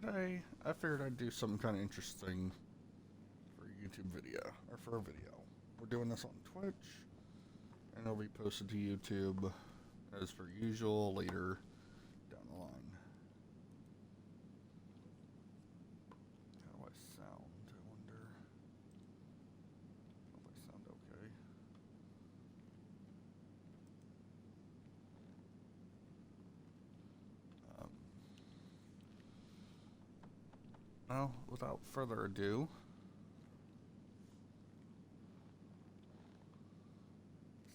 today I figured I'd do something kind of interesting for a YouTube video, or for a video. We're doing this on Twitch, and it'll be posted to YouTube as per usual later down the line. How do I sound, I wonder? Hope I sound okay. Well, without further ado,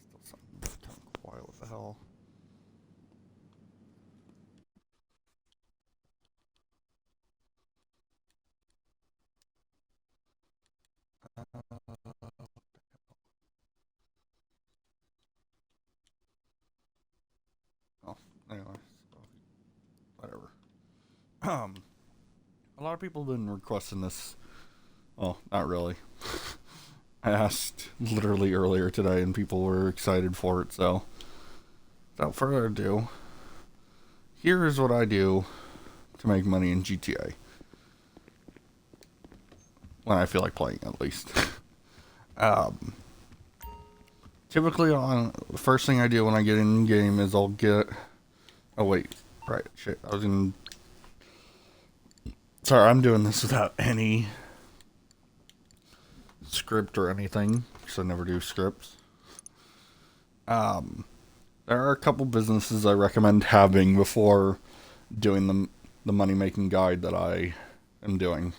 still something kind of quiet. What the hell? Oh, anyway, so whatever. A lot of people have been requesting this. Well, not really. I asked literally earlier today, and people were excited for it. So, without further ado, here is what I do to make money in GTA. When I feel like playing, at least. Typically, the first thing I do when I get in game is I'll get. Oh wait, right, shit. I was in. Sorry, I'm doing this without any script or anything, because I never do scripts. There are a couple businesses I recommend having before doing the money-making guide that I am doing.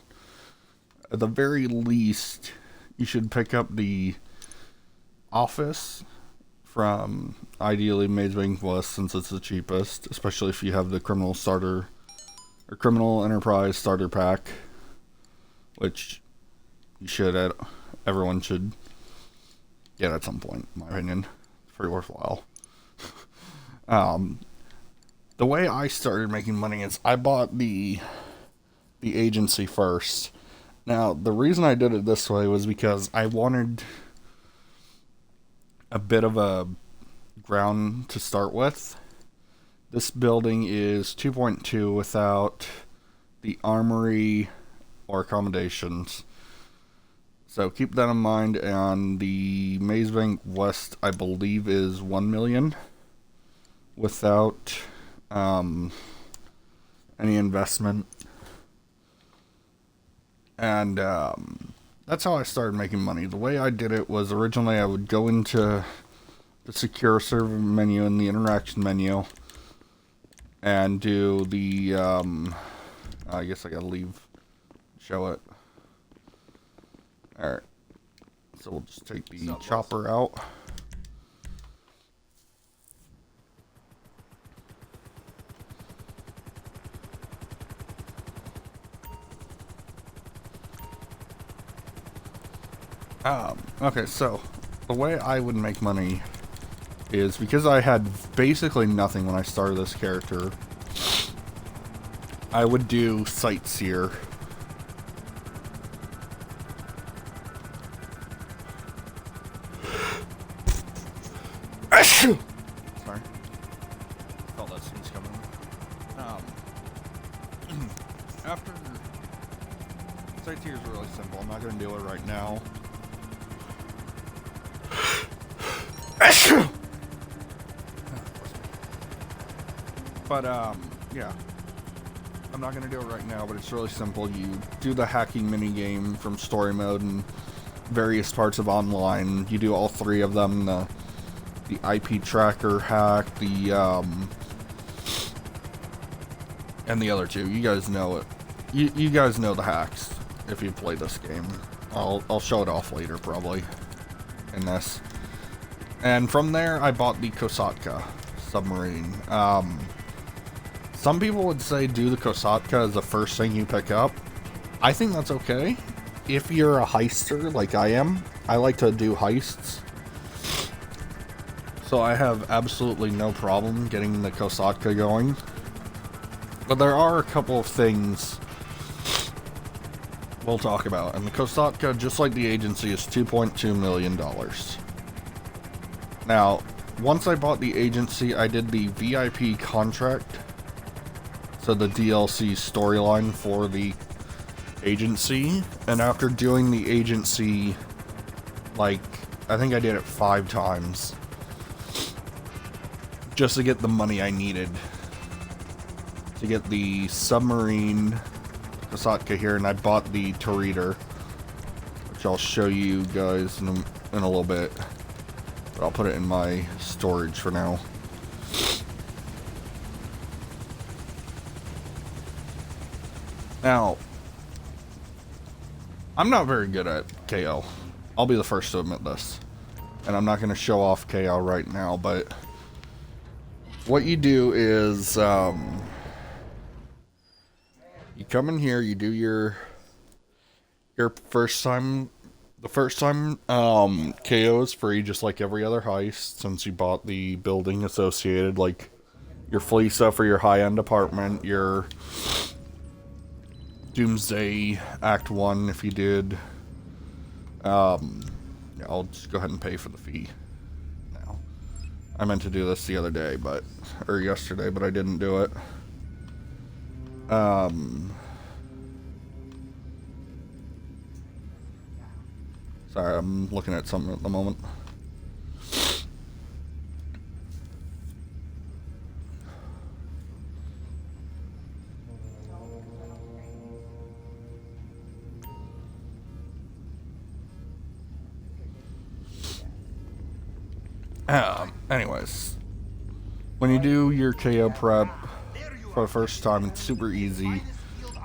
At the very least, you should pick up the office from, ideally, Maze Bank West, since it's the cheapest, especially if you have the criminal starter or criminal enterprise starter pack, which you should everyone should get at some point, in my opinion. It's pretty worthwhile. The way I started making money is I bought the agency first. Now, the reason I did it this way was because I wanted a bit of a ground to start with. This building is 2.2 without the armory or accommodations. So keep that in mind, and the Maze Bank West, I believe, is 1 million without any investment. And that's how I started making money. The way I did it was originally I would go into the secure server menu and the interaction menu and do the, I guess I gotta show it. Alright, so we'll just take the chopper out. Okay, so the way I would make money is because I had basically nothing when I started this character. I would do Sightseer. Sorry. Felt that sneeze coming. After Sightseer is really simple. I'm not going to do it right now. But, yeah. I'm not going to do it right now, but it's really simple. You do the hacking minigame from story mode and various parts of online. You do all three of them. The IP tracker hack, and the other two. You guys know it. You guys know the hacks if you play this game. I'll show it off later, probably, in this. And from there, I bought the Kosatka submarine. Some people would say do the Kosatka as the first thing you pick up. I think that's okay. If you're a heister like I am, I like to do heists. So I have absolutely no problem getting the Kosatka going. But there are a couple of things we'll talk about. And the Kosatka, just like the agency, is $2.2 million. Now, once I bought the agency, I did the VIP contract So the DLC storyline for the agency, and after doing the agency, like, I think I did it 5 times just to get the money I needed to get the submarine Kosatka here, and I bought the Torreader, which I'll show you guys in a little bit, but I'll put it in my storage for now. Now, I'm not very good at KO. I'll be the first to admit this. And I'm not going to show off KO right now, but what you do is, you come in here, you do your first time, the first time, KO is free, just like every other heist, since you bought the building associated, like your Fleesa for your high-end apartment, your Doomsday Act 1 if you did. Yeah, I'll just go ahead and pay for the fee now. I meant to do this the other day, or yesterday, but I didn't do it. Sorry, I'm looking at something at the moment. Anyways, when you do your KO prep for the first time, it's super easy.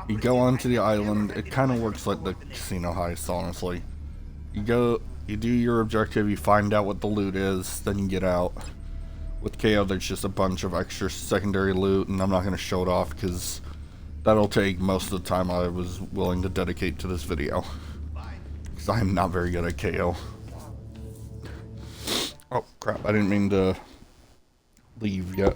You go onto the island. It kind of works like the casino heist, honestly. You do your objective, you find out what the loot is, then you get out. With KO, there's just a bunch of extra secondary loot, and I'm not going to show it off because that'll take most of the time I was willing to dedicate to this video. Because I'm not very good at KO. Oh, crap, I didn't mean to leave yet.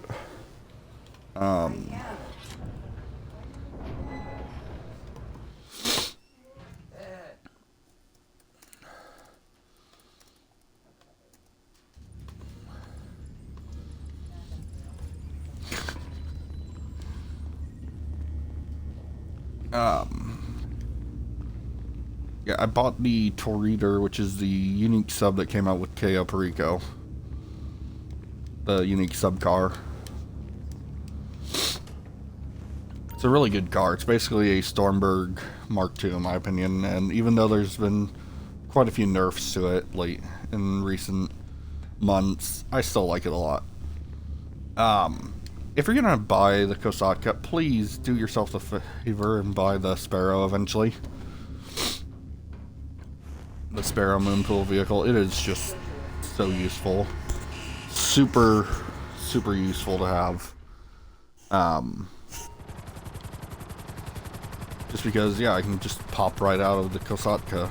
Yeah, I bought the Torreader, which is the unique sub that came out with KO Perico. The unique sub car. It's a really good car. It's basically a Stormberg Mark II in my opinion, and even though there's been quite a few nerfs to it late in recent months, I still like it a lot. If you're gonna buy the Kosatka, please do yourself the favor and buy the Sparrow eventually. The Sparrow Moonpool vehicle. It is just so useful. Super, super useful to have. Just because, yeah, I can just pop right out of the Kosatka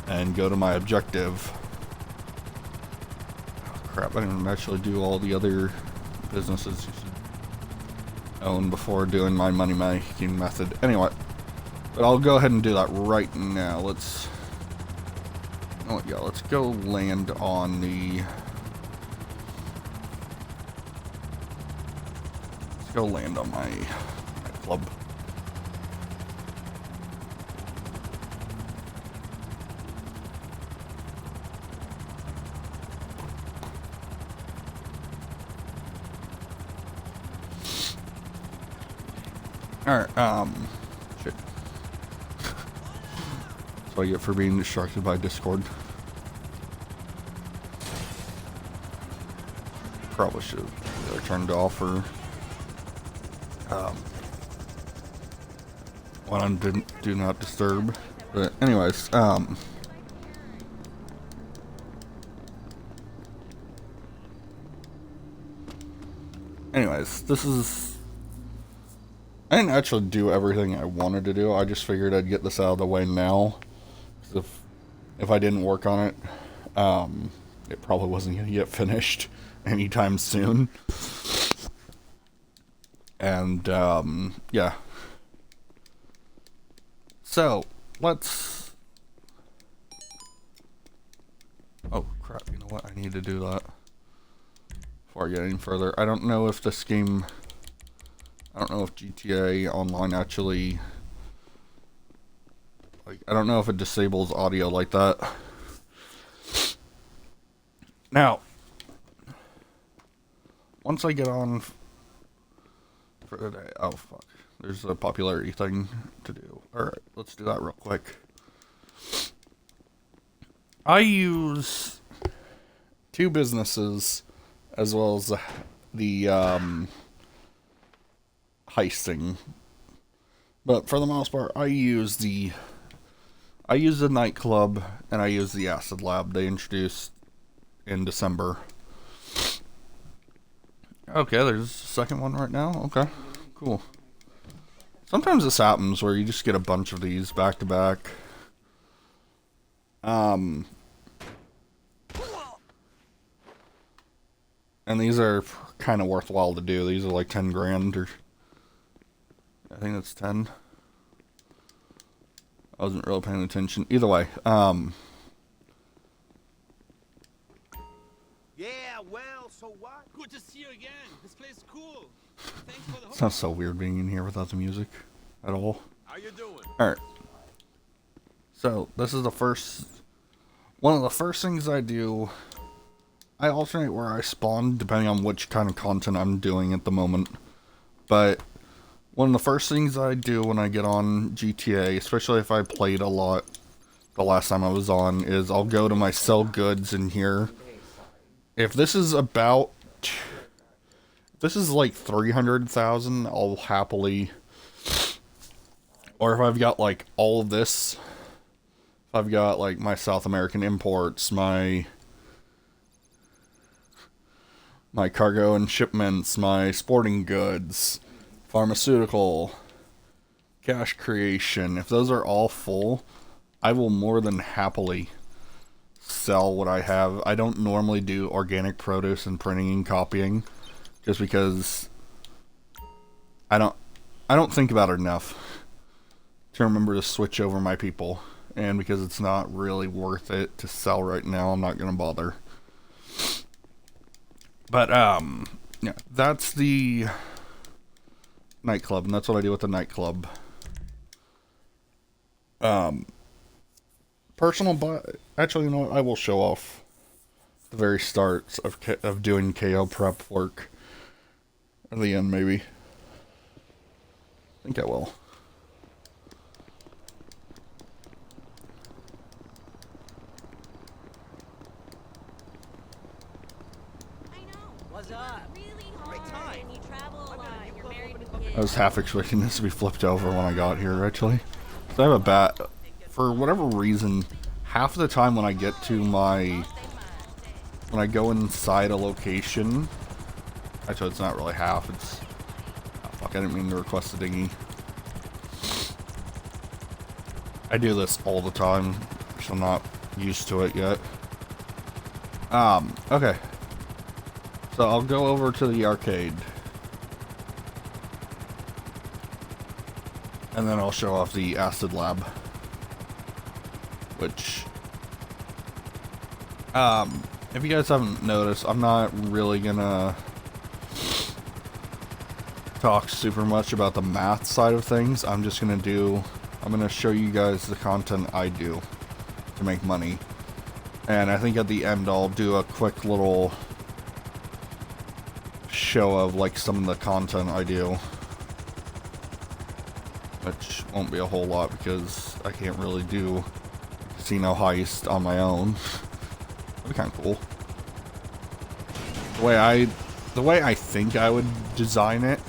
and go to my objective. Oh, crap, I didn't actually do all the other businesses you should own before doing my money making method. Anyway, but I'll go ahead and do that right now. Let's go land on the... Let's go land on my club. Alright, shit. That's what I get for being distracted by Discord. Probably should have either turned off or one on do not disturb. But anyways, this is... I didn't actually do everything I wanted to do. I just figured I'd get this out of the way now. If I didn't work on it, it probably wasn't going to get finished anytime soon. And, yeah. So, let's... Oh, crap, you know what? I need to do that before I get any further. I don't know if this game... I don't know if GTA Online actually, like, I don't know if it disables audio like that. Now, once I get on for the day, oh fuck, there's a popularity thing to do. Alright, let's do that real quick. I use 2 businesses as well as the heisting. But for the most part, I use the nightclub and I use the acid lab they introduced in December. Okay, there's a second one right now. Okay, cool. Sometimes this happens where you just get a bunch of these back to back. And these are kind of worthwhile to do. These are like 10 grand, or I think that's 10. I wasn't really paying attention. Either way, yeah, well, so what? Good to see you again. This place is cool. Thanks for the sounds so weird being in here without the music at all. How you doing? Alright. So, this is one of the first things I do. I alternate where I spawn depending on which kind of content I'm doing at the moment. But one of the first things I do when I get on GTA, especially if I played a lot the last time I was on, is I'll go to my sell goods in here. If this is like 300,000, I'll happily, or if I've got like all of this, if I've got like my South American imports, my cargo and shipments, my sporting goods, pharmaceutical, cash creation, if those are all full, I will more than happily sell what I have. I don't normally do organic produce and printing and copying, just because I don't think about it enough to remember to switch over my people, and because it's not really worth it to sell right now, I'm not gonna bother. But yeah, that's the nightclub, and that's what I do with the nightclub. Actually, you know what? I will show off the very start of doing KO prep work. At the end, maybe. I think I will. What's up? Great time. You travel a lot. You're married with kids. I was half expecting this to be flipped over when I got here, actually. So I have a bat. For whatever reason, half of the time when I get to when I go inside a location, actually it's not really half, it's, oh fuck, I didn't mean to request a dinghy. I do this all the time, so I'm not used to it yet. Okay. So I'll go over to the arcade. And then I'll show off the acid lab. Which, if you guys haven't noticed, I'm not really gonna talk super much about the math side of things. I'm gonna show you guys the content I do to make money. And I think at the end I'll do a quick little show of like some of the content I do. Which won't be a whole lot because I can't really do casino heist on my own. That'd be kind of cool. The way I think I would design it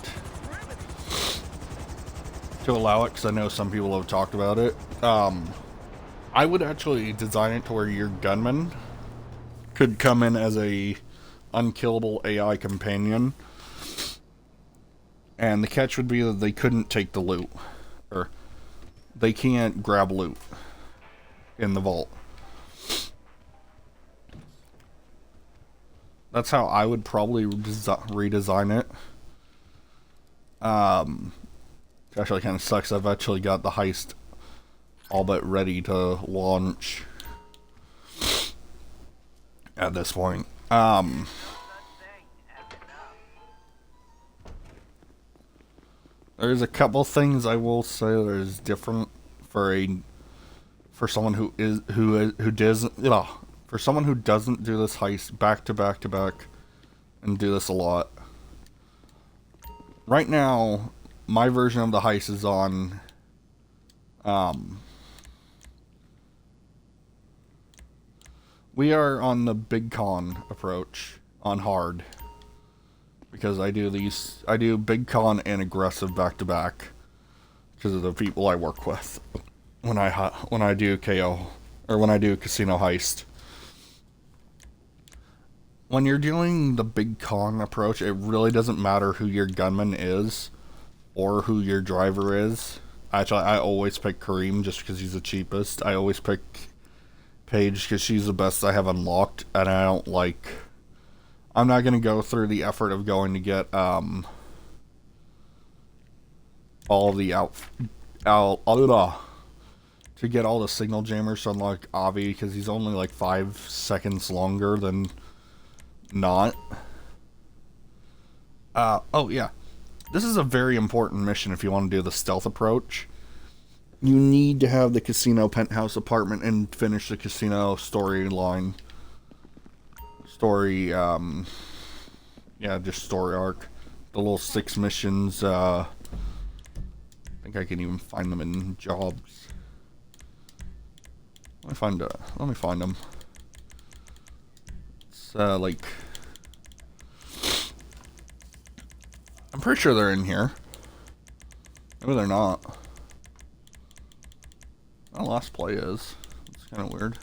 to allow it, because I know some people have talked about it. I would actually design it to where your gunman could come in as a unkillable AI companion, and the catch would be that they couldn't take the loot, or they can't grab loot in the vault. That's how I would probably redesign it. Actually kind of sucks. I've actually got the heist all but ready to launch at this point. There's a couple things I will say that is different for someone who doesn't for someone who doesn't do this heist back to back to back and do this a lot. Right now, my version of the heist is on we are on the big con approach on hard. Because I do big con and aggressive back to back because of the people I work with when I do KO or when I do casino heist. When you're doing the big con approach, it really doesn't matter who your gunman is or who your driver is. Actually, I always pick Kareem just because he's the cheapest. I always pick Paige because she's the best I have unlocked, and I'm not going to go through the effort of going to get all the to get all the signal jammers to unlock Avi because he's only like 5 seconds longer than not. Oh yeah, this is a very important mission if you want to do the stealth approach. You need to have the casino penthouse apartment and finish the casino storyline. Yeah, just story arc. The little 6 missions, I think I can even find them in jobs. Let me find them. It's, like... I'm pretty sure they're in here. Maybe they're not. My last play is. It's kind of weird.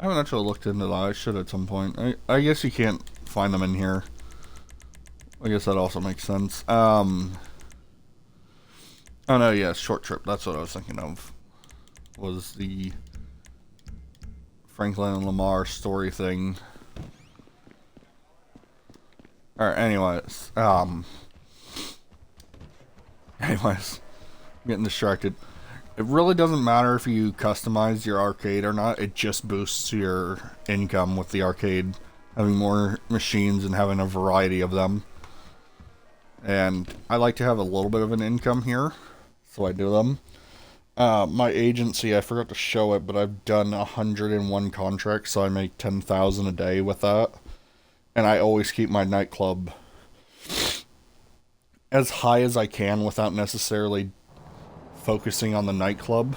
I haven't actually looked into that. I should at some point. I guess you can't find them in here. I guess that also makes sense. Oh no, yeah, Short Trip. That's what I was thinking of. Was the Franklin and Lamar story thing. Alright, anyways. Anyways. I'm getting distracted. It really doesn't matter if you customize your arcade or not, it just boosts your income with the arcade. Having more machines and having a variety of them. And I like to have a little bit of an income here, so I do them. My agency, I forgot to show it, but I've done 101 contracts, so I make 10,000 a day with that. And I always keep my nightclub as high as I can without necessarily focusing on the nightclub.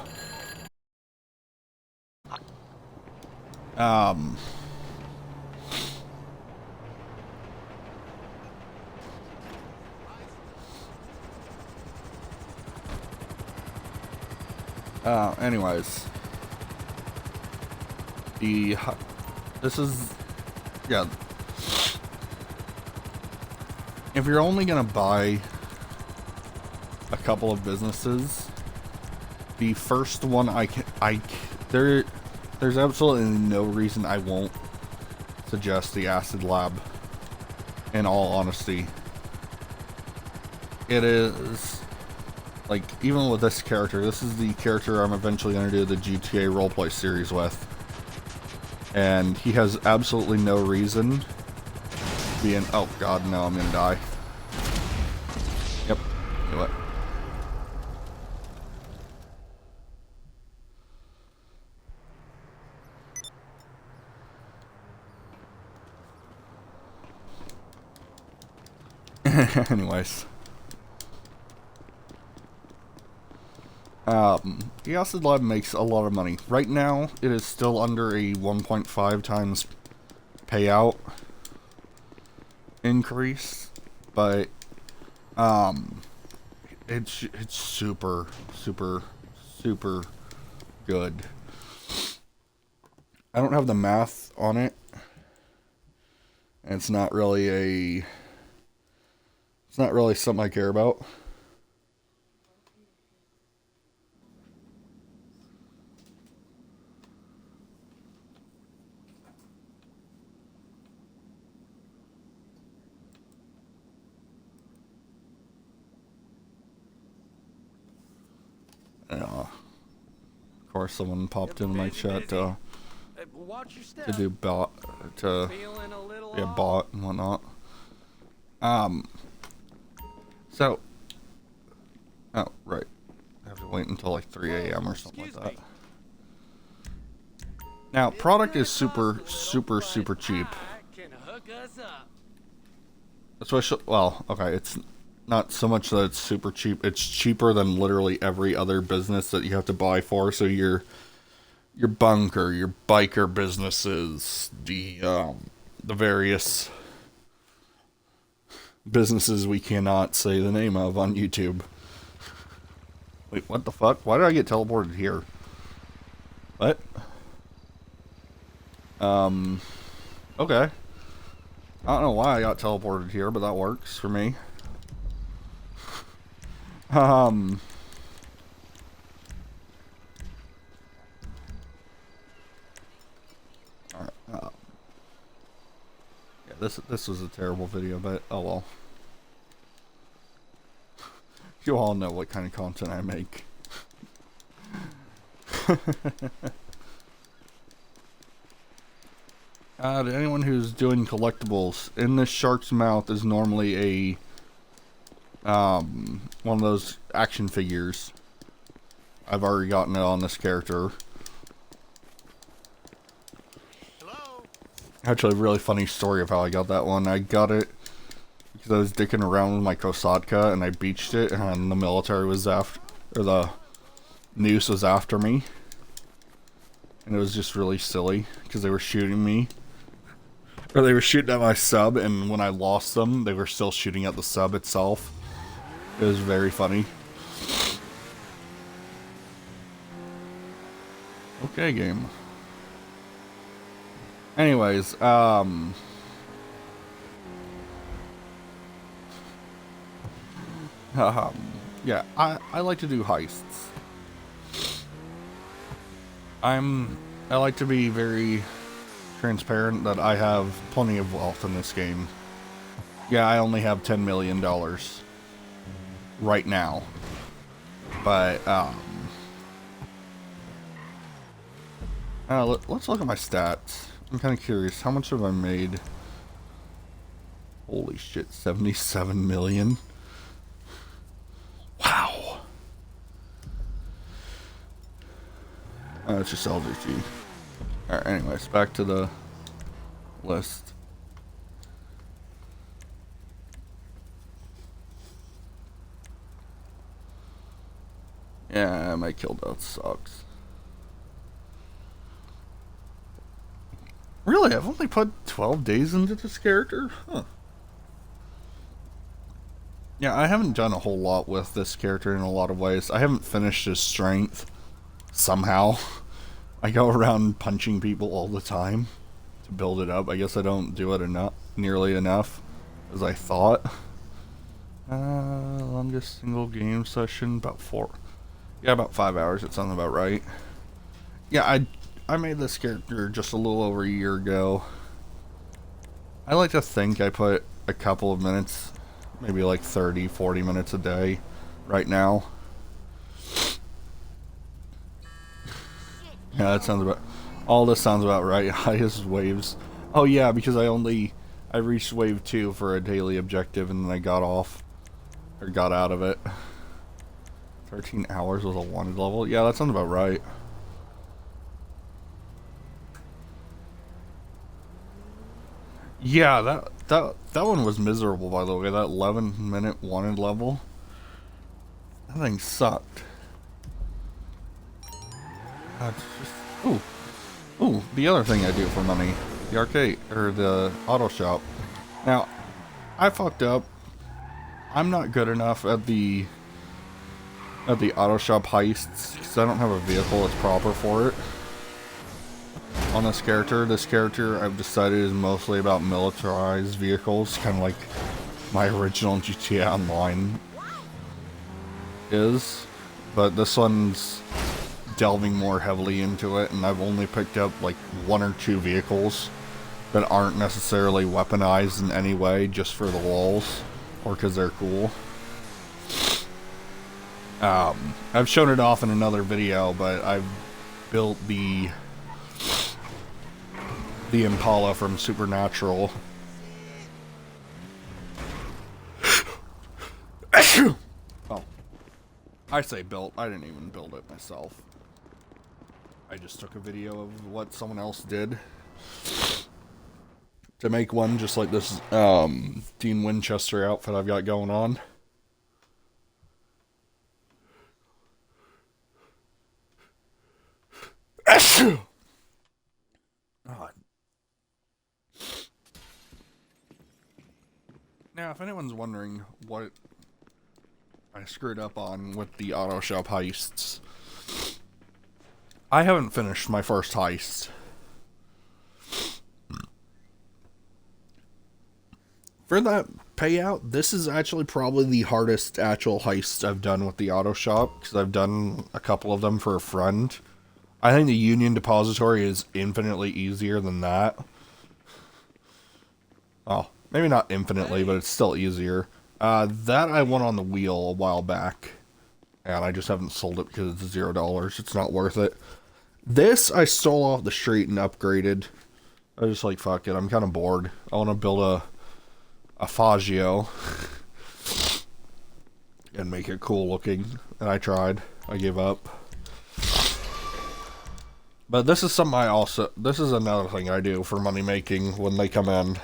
Anyways. This is, yeah. If you're only gonna buy a couple of businesses, the first one there's absolutely no reason I won't suggest the Acid Lab, in all honesty. It is, like, even with this character, this is the character I'm eventually going to do the GTA roleplay series with. And he has absolutely no reason being, oh god, no, I'm going to die. Yep, do it. Anyways. The Acid Lab makes a lot of money. Right now, it is still under a 1.5 times payout increase, but, it's super, super, super good. I don't have the math on it, and it's not really something I care about. Of course, someone popped in my chat to Watch your step. to do bot to Feeling a little yeah off? bot and whatnot. So oh right, I have to wait until like 3 a.m. or something like Excuse that. me. Now, It's product gonna is super, cost a super, little, super but cheap. I can hook us up. Especially, well, okay, it's not so much that it's super cheap. It's cheaper than literally every other business that you have to buy for. So your bunker, your biker businesses, the various businesses we cannot say the name of on YouTube. Wait, what the fuck? Why did I get teleported here? What? Okay. I don't know why I got teleported here, but that works for me. Alright, yeah, this was a terrible video, but oh well. You all know what kind of content I make. To anyone who's doing collectibles, in this shark's mouth is normally a one of those action figures. I've already gotten it on this character. Hello? Actually, a really funny story of how I got that one. I got it because I was dicking around with my Kosatka and I beached it, and the military was after, or the noose was after me. And it was just really silly because they were shooting me. Or they were shooting at my sub, and when I lost them, they were still shooting at the sub itself. It was very funny. Okay, game. Anyways, yeah, I like to do heists. I like to be very transparent that I have plenty of wealth in this game. Yeah, I only have $10 million right now. But, let's look at my stats. I'm kind of curious. How much have I made? Holy shit, 77 million. Wow. It's just LGG. Alright, anyways, back to the list. Yeah, my kill death sucks. Really? I've only put 12 days into this character? Huh. Yeah, I haven't done a whole lot with this character in a lot of ways. I haven't finished his strength. Somehow. I go around punching people all the time to build it up. I guess I don't do it nearly enough as I thought. Longest single game session, about 4. Yeah, about 5 hours. It sounds about right. Yeah, I made this character just a little over a year ago. I like to think I put a couple of minutes, maybe like 30, 40 minutes a day right now. Yeah, that sounds about... All this sounds about right. Highest waves. Oh yeah, because I reached wave 2 for a daily objective and then I got off. Or got out of it. 13 hours was a wanted level. Yeah, that sounds about right. Yeah, that one was miserable, by the way. That 11-minute wanted level. That thing sucked. Ooh, the other thing I do for money. The arcade, or the auto shop. Now, I fucked up. I'm not good enough at the auto shop heists, because I don't have a vehicle that's proper for it. On this character I've decided is mostly about militarized vehicles, kind of like my original GTA Online is. But this one's delving more heavily into it, and I've only picked up like 1 or 2 vehicles that aren't necessarily weaponized in any way, just for the lulz, or because they're cool. I've shown it off in another video, but I've built the the Impala from Supernatural. Oh, I say built. I didn't even build it myself. I just took a video of what someone else did to make one just like this Dean Winchester outfit I've got going on. God. Now, if anyone's wondering what I screwed up on with the auto shop heists, I haven't finished my first heist. For that payout, this is actually probably the hardest actual heist I've done with the auto shop, because I've done a couple of them for a friend. I think the Union Depository is infinitely easier than that. Oh, maybe not infinitely, but it's still easier. That I won on the wheel a while back, and I just haven't sold it because it's $0. It's not worth it. This I stole off the street and upgraded. I was just like, fuck it, I'm kind of bored. I want to build a Faggio and make it cool looking, and I tried. I gave up. But this is something this is another thing I do for money making when they come in.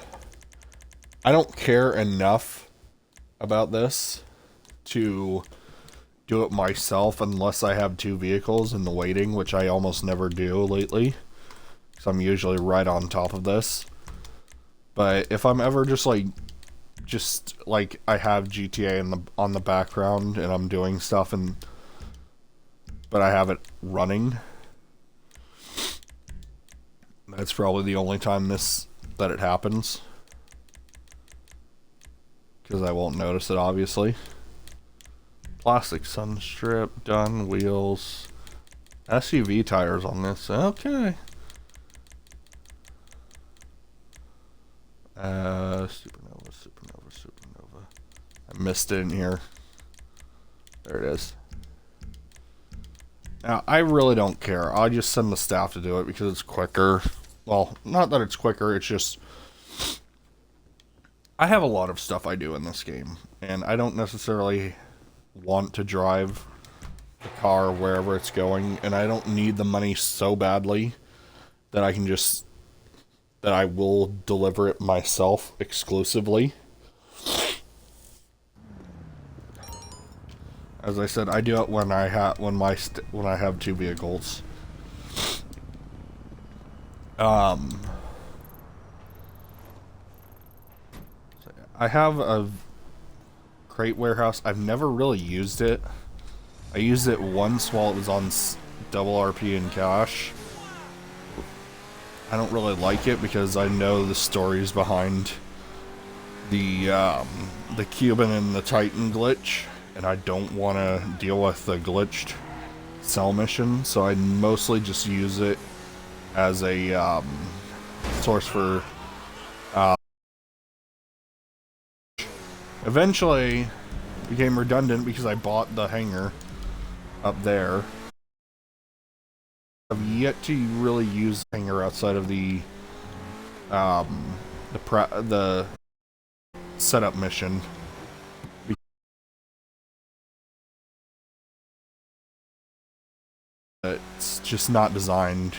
I don't care enough about this to do it myself unless I have 2 vehicles in the waiting, which I almost never do lately, because I'm usually right on top of this. But if I'm ever just like I have GTA on the background and I'm doing stuff but I have it running, that's probably the only time that it happens, because I won't notice it, obviously. Plastic sun strip, done, wheels, SUV tires on this, okay. Supernova. I missed it in here. There it is. Now, I really don't care. I just send the staff to do it because it's quicker. Well, not that it's quicker, it's just... I have a lot of stuff I do in this game, and I don't necessarily want to drive the car wherever it's going, and I don't need the money so badly that I will deliver it myself exclusively. As I said, I do it when I have 2 vehicles. I have a crate warehouse. I've never really used it. I used it once while it was on double RP and cash. I don't really like it because I know the stories behind the Cuban and the Titan glitch, and I don't want to deal with the glitched cell mission, so I mostly just use it as a source for eventually became redundant because I bought the hangar up there. I've yet to really use the hangar outside of the setup mission. It's just not designed.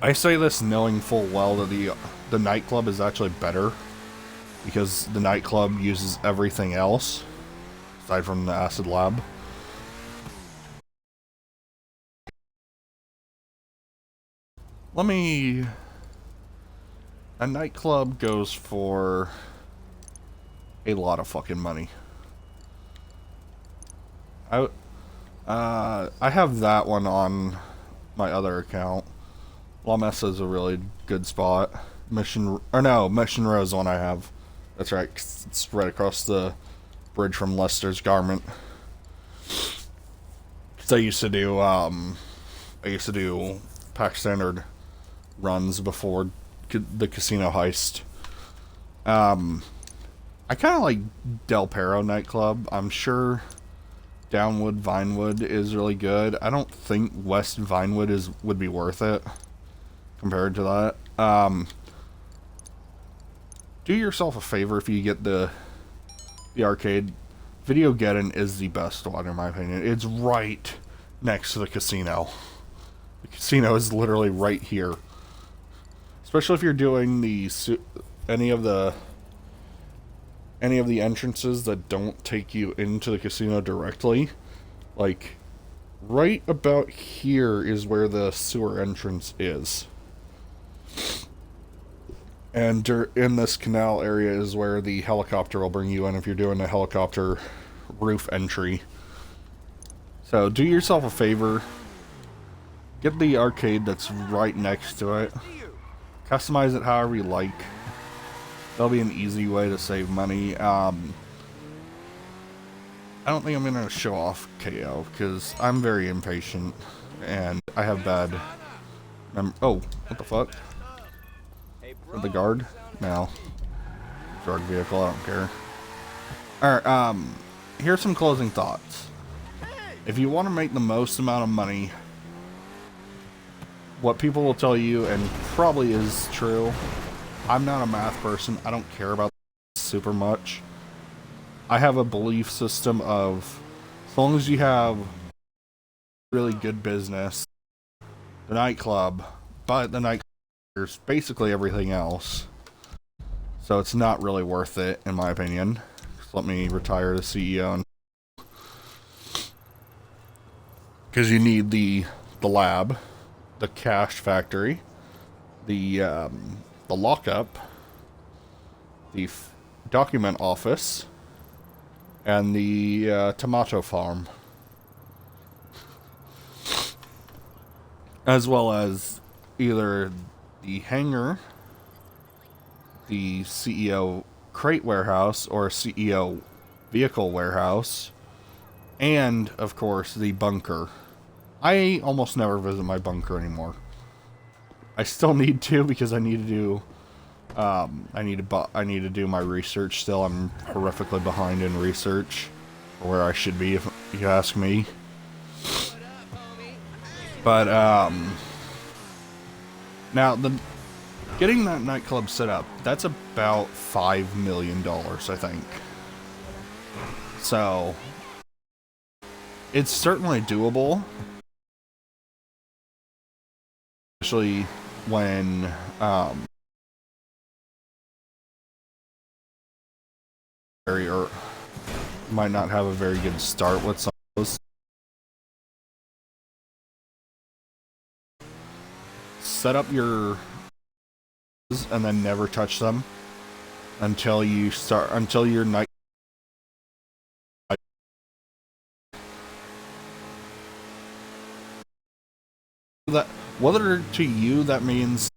I say this knowing full well that the nightclub is actually better, because the nightclub uses everything else aside from the acid lab. A nightclub goes for a lot of fucking money. I have that one on my other account. La Mesa is a really good spot. Mission Row is one I have. That's right, it's right across the bridge from Lester's Garment. Cause I used to do pack standard runs before the casino heist. I kind of like Del Perro nightclub. I'm sure Downwood Vinewood is really good. I don't think West Vinewood would be worth it compared to that. Do yourself a favor if you get the arcade. Videogeddon is the best one in my opinion. It's right next to the casino. The casino is literally right here. Especially if you're doing any of the entrances that don't take you into the casino directly. Like, right about here is where the sewer entrance is. And in this canal area is where the helicopter will bring you in if you're doing a helicopter roof entry. So do yourself a favor. Get the arcade that's right next to it. Customize it however you like. That'll be an easy way to save money. I don't think I'm going to show off KO because I'm very impatient and I have bad... oh, what the fuck? The guard? No. Drug vehicle, I don't care. Alright, here's some closing thoughts. If you want to make the most amount of money, what people will tell you, and probably is true, I'm not a math person, I don't care about super much. I have a belief system of, as long as you have really good business, the nightclub, but the nightclub is basically everything else. So it's not really worth it, in my opinion. Just let me retire the CEO. Because you need the lab, the cash factory, the lockup, the document office, and the tomato farm. As well as either the hangar, the CEO crate warehouse, or CEO vehicle warehouse, and, of course, the bunker. I almost never visit my bunker anymore. I still need to because I need to do I need to do my research still. I'm horrifically behind in research, or where I should be if you ask me. But now getting that nightclub set up, that's about $5 million, I think. So it's certainly doable, especially when or might not have a very good start with some of those. Set up your and then never touch them until your night. That whether to you that means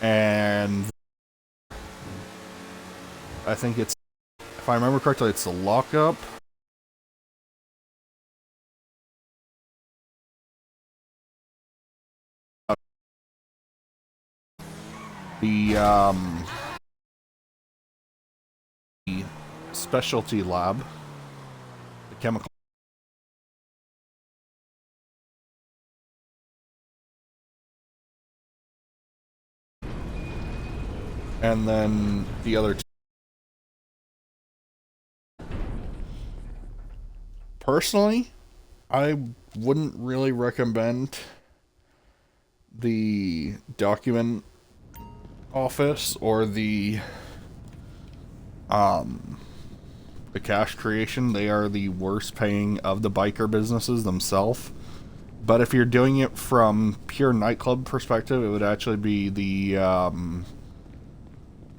and I think it's, if I remember correctly, it's the lockup. The specialty lab, the chemical, and then the other two. Personally, I wouldn't really recommend the document office or the cash creation. They are the worst paying of the biker businesses themselves. But if you're doing it from pure nightclub perspective, it would actually be the I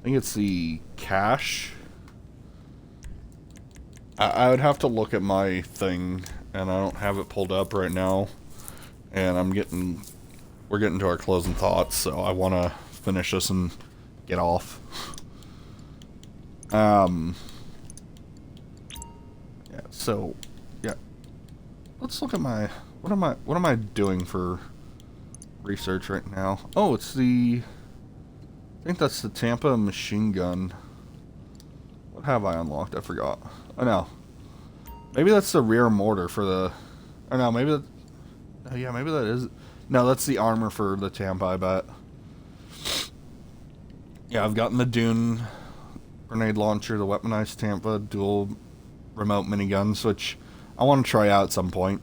think it's the cash. I would have to look at my thing, and I don't have it pulled up right now. And we're getting to our closing thoughts, so I want to finish this and get off. Yeah, so yeah. Let's look at my what am I doing for research right now? Oh, it's I think that's the Tampa machine gun. What have I unlocked? I forgot. Oh no. Maybe that's the rear mortar for the or no, maybe that oh, yeah, maybe that is no, that's the armor for the Tampa, I bet. Yeah, I've gotten the Dune grenade launcher, the weaponized Tampa, dual remote miniguns, which I want to try out at some point.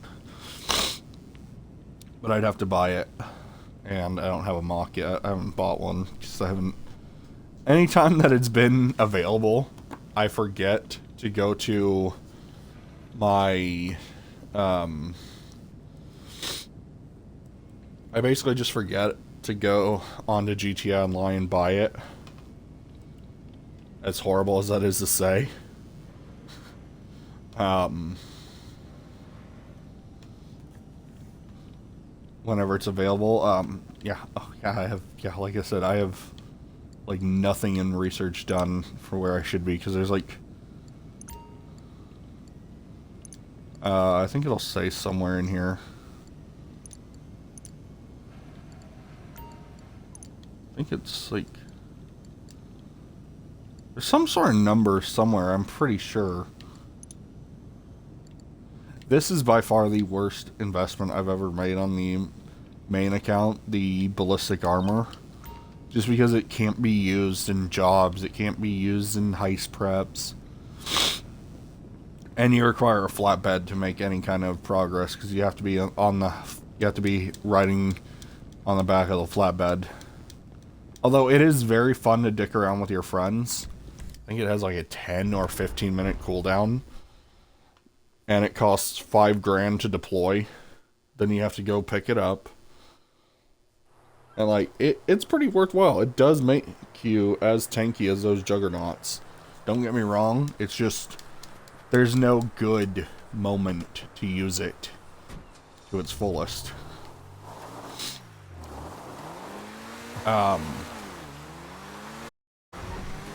But I'd have to buy it. And I don't have a mock yet. I haven't bought one because I haven't. Anytime that it's been available, I forget to go to my. I basically just forget to go onto GTA Online and buy it. As horrible as that is to say. Whenever it's available. Yeah. Oh, yeah, I have. Yeah, like I said, I have like nothing in research done for where I should be because there's like. I think it'll say somewhere in here. I think it's like. There's some sort of number somewhere, I'm pretty sure. This is by far the worst investment I've ever made on the main account, the ballistic armor. Just because it can't be used in jobs, it can't be used in heist preps. And you require a flatbed to make any kind of progress because you have to be riding on the back of the flatbed. Although it is very fun to dick around with your friends. I think it has like a 10 or 15 minute cooldown. And it costs $5,000 to deploy. Then you have to go pick it up. And like, it's pretty worthwhile. It does make you as tanky as those juggernauts. Don't get me wrong, it's just, there's no good moment to use it to its fullest.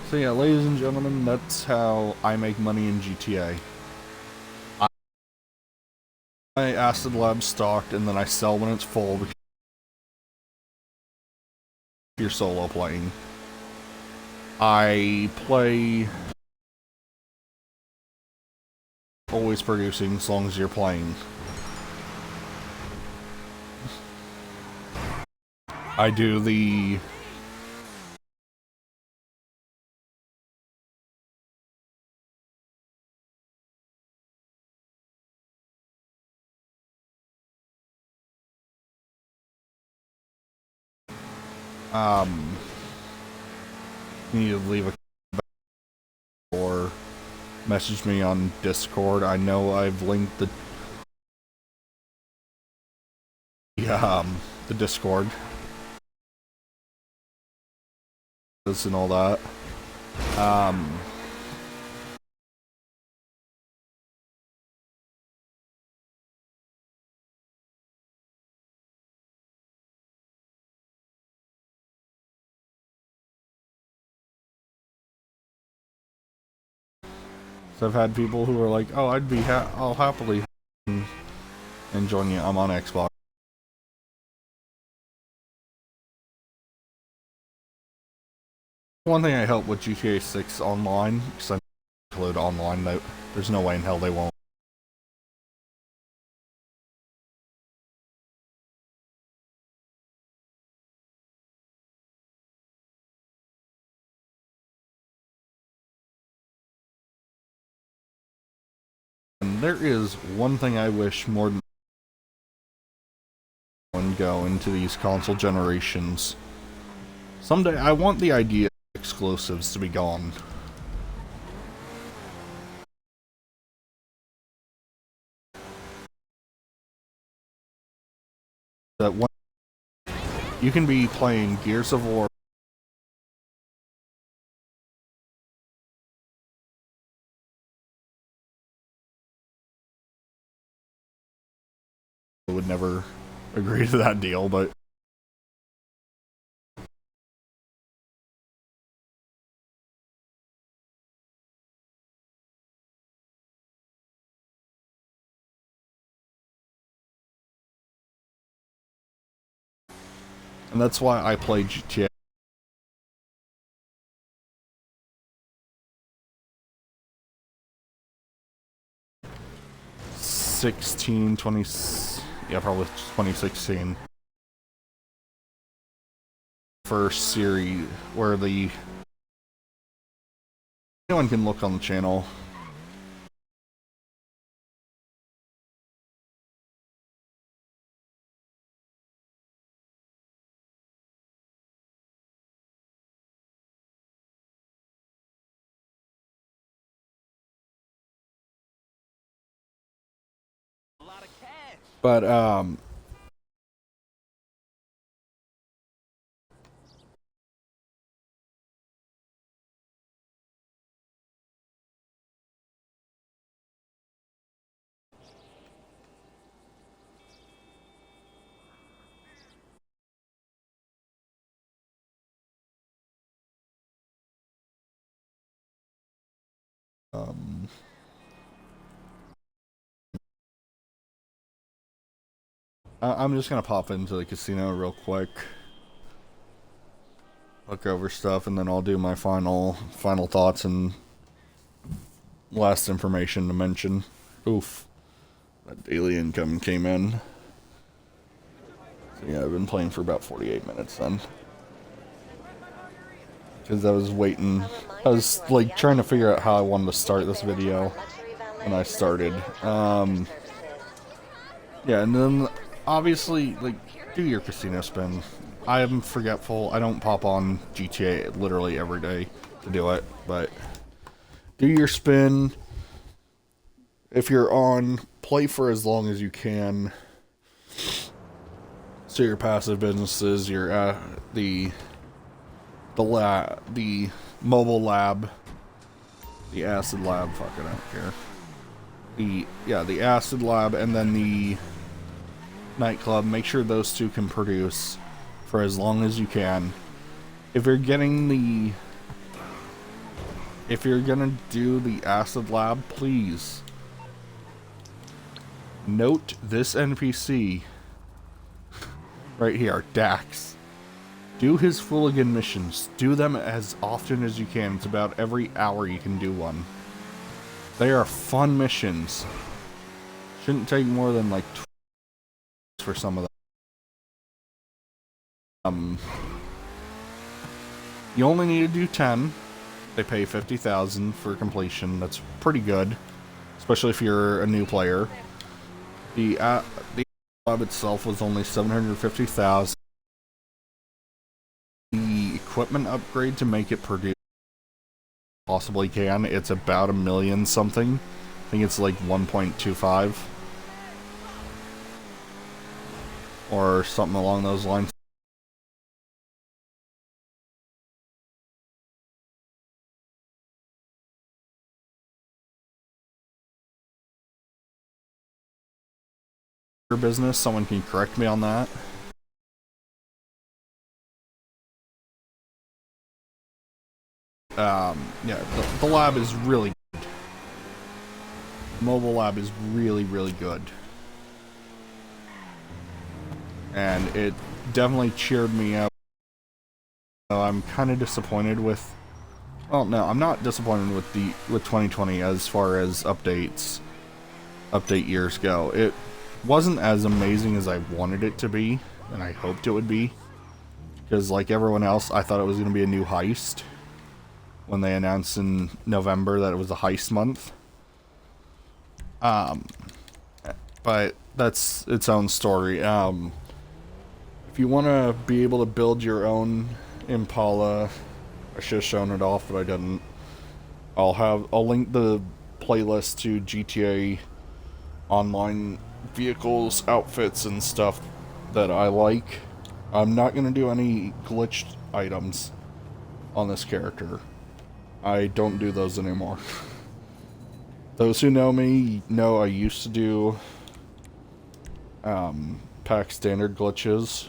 So yeah, ladies and gentlemen, that's how I make money in GTA. I acid lab stocked and then I sell when it's full because you're solo playing. I play always producing as long as you're playing. I do the you need to leave a or message me on Discord. I know I've linked the Discord and all that. So I've had people who are like, "Oh, I'll happily and join you." I'm on Xbox. One thing I hope with GTA 6 online, because I include online, there's no way in hell they won't. And there is one thing I wish more than one go into these console generations. Someday I want the idea of exclusives to be gone. That one you can be playing Gears of War would never agree to that deal, but And that's why I play GTA. Yeah, probably 2016. First series where anyone can look on the channel. A lot of cash. But I'm just gonna pop into the casino real quick, look over stuff, and then I'll do my final thoughts and last information to mention. Oof, that daily income came in. So yeah, I've been playing for about 48 minutes then. Because I was waiting, I was like trying to figure out how I wanted to start this video when I started. Yeah, and then obviously, like, do your casino spin. I am forgetful. I don't pop on GTA literally every day to do it, but do your spin. If you're on, play for as long as you can. So your passive businesses, your the mobile lab, the acid lab. Fuck it, I don't care. The acid lab, and then the nightclub. Make sure those two can produce for as long as you can. If you're gonna do the acid lab, please note this NPC right here, Dax. Do his Fooligan missions. Do them as often as you can. It's about every hour you can do one. They are fun missions. Shouldn't take more than like for some of them. You only need to do 10. They pay 50,000 for completion. That's pretty good, especially if you're a new player. The lab itself was only 750,000. The equipment upgrade to make it produce possibly can. It's about $1 million something. I think it's like 1.25 or something along those lines. Business, someone can correct me on that. Yeah, the lab is really good. Mobile lab is really, really good. And it definitely cheered me up. I'm kind of disappointed with... Well, no, I'm not disappointed with 2020 as far as update years go. It wasn't as amazing as I wanted it to be, and I hoped it would be. Because like everyone else, I thought it was going to be a new heist when they announced in November that it was a heist month. But that's its own story. If you want to be able to build your own Impala, I should have shown it off, but I didn't. I'll link the playlist to GTA Online vehicles, outfits, and stuff that I like. I'm not going to do any glitched items on this character. I don't do those anymore. Those who know me know I used to do pack standard glitches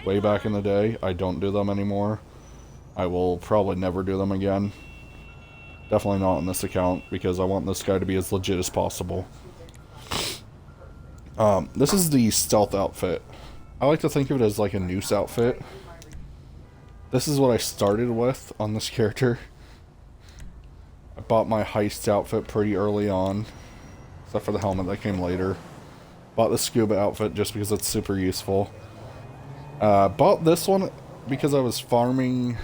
way back in the day. I don't do them anymore. I will probably never do them again. Definitely not on this account, because I want this guy to be as legit as possible. This is the stealth outfit. I like to think of it as like a noose outfit. This is what I started with on this character. I bought my heist outfit pretty early on, except for the helmet that came later. Bought the scuba outfit just because it's super useful. Bought this one because I was farming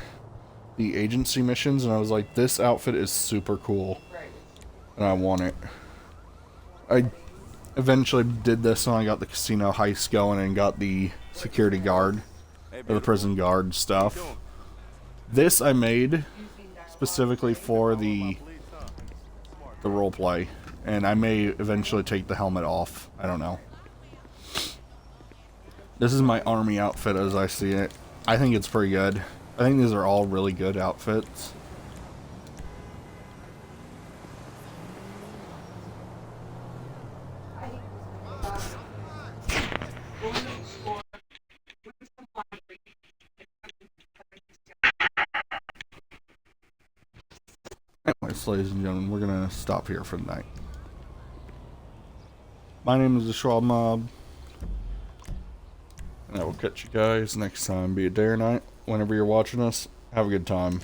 the agency missions, and I was like, this outfit is super cool, and I want it. I eventually did this when I got the casino heist going and got the security guard, or the prison guard stuff. This I made specifically for the roleplay, and I may eventually take the helmet off. I don't know. This is my army outfit as I see it. I think it's pretty good. I think these are all really good outfits. Anyways, ladies and gentlemen, we're gonna stop here for the night. My name is the Schwabmob, and I will catch you guys next time, be it day or night. Whenever you're watching us, have a good time.